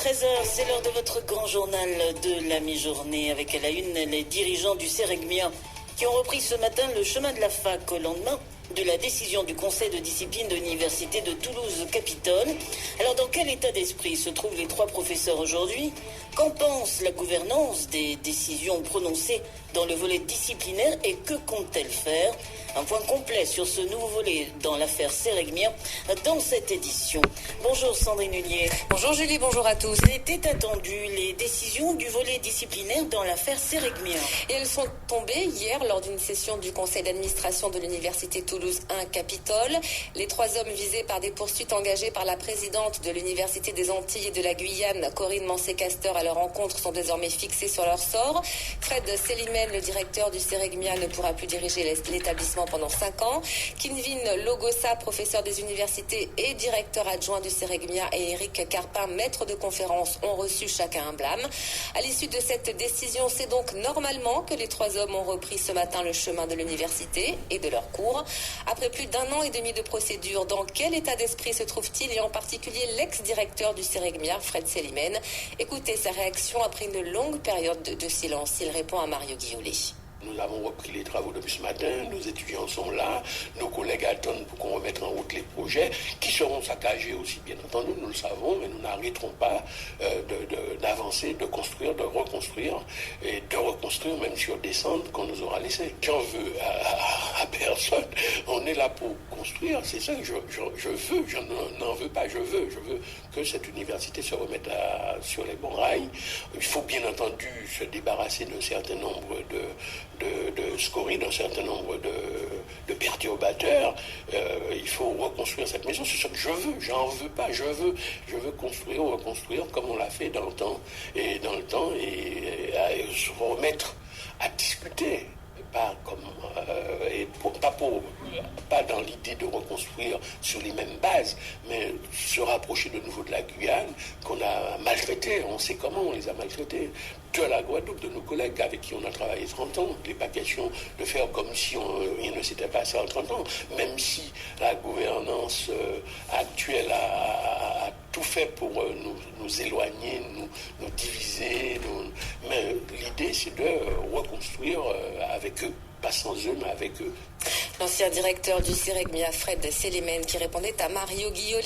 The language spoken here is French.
13h, c'est l'heure de votre grand journal de la mi-journée avec à la une les dirigeants du Céregmia qui ont repris ce matin le chemin de la fac au lendemain de la décision du conseil de discipline de l'université de Toulouse-Capitole. Alors dans quel état d'esprit se trouvent les trois professeurs aujourd'hui? Qu'en pense la gouvernance des décisions prononcées dans le volet disciplinaire et que compte-t-elle faire? Un point complet sur ce nouveau volet dans l'affaire Céregmia dans cette édition. Bonjour Sandrine Hullier. Bonjour Julie, bonjour à tous. Étaient attendues les décisions du volet disciplinaire dans l'affaire Céregmia. Et elles sont tombées hier lors d'une session du conseil d'administration de l'université Toulouse 1 Capitole. Les trois hommes visés par des poursuites engagées par la présidente de l'université des Antilles et de la Guyane, Corinne Mancé-Castor, à leur encontre sont désormais fixés sur leur sort. Fred Selimène, le directeur du Céregmia, ne pourra plus diriger l'établissement pendant 5 ans. Kinvin Logosa, professeur des universités et directeur adjoint du Céregmia, et Eric Carpin, maître de conférence, ont reçu chacun un blâme. À l'issue de cette décision, c'est donc normalement que les trois hommes ont repris ce matin le chemin de l'université et de leurs cours. Après plus d'1 an et demi de procédure, dans quel état d'esprit se trouve-t-il, et en particulier l'ex-directeur du Céregmia, Fred Selimène? Écoutez sa réaction après une longue période de silence. Il répond à Mario Guillaulet. Nous avons repris les travaux depuis ce matin, nos étudiants sont là, nos collègues attendent pour qu'on remette en route les projets, qui seront saccagés aussi, bien entendu, nous le savons, mais nous n'arrêterons pas d'avancer, de construire, de reconstruire, et de reconstruire même sur des cendres qu'on nous aura laissées. J'en veux à personne, on est là pour construire, c'est ça que je veux, je n'en veux pas, je veux que cette université se remette sur les bons rails. Il faut bien entendu se débarrasser d'un certain nombre de scories, d'un certain nombre de perturbateurs. Il faut reconstruire cette maison, c'est ça que je veux, j'en veux pas, je veux reconstruire comme on l'a fait dans le temps et se remettre à discuter. Pas dans l'idée de reconstruire sur les mêmes bases, mais se rapprocher de nouveau de la Guyane, qu'on a maltraité, on sait comment on les a maltraités, de la Guadeloupe, de nos collègues avec qui on a travaillé 30 ans. Il n'est pas question de faire comme si rien ne s'était passé en 30 ans, même si la gouvernance actuelle a tout fait pour nous éloigner, nous diviser. Mais l'idée, c'est de reconstruire avec eux, pas sans eux, mais avec eux. L'ancien directeur du Céregmia, Fred Selimène, qui répondait à Mario Guillaulet.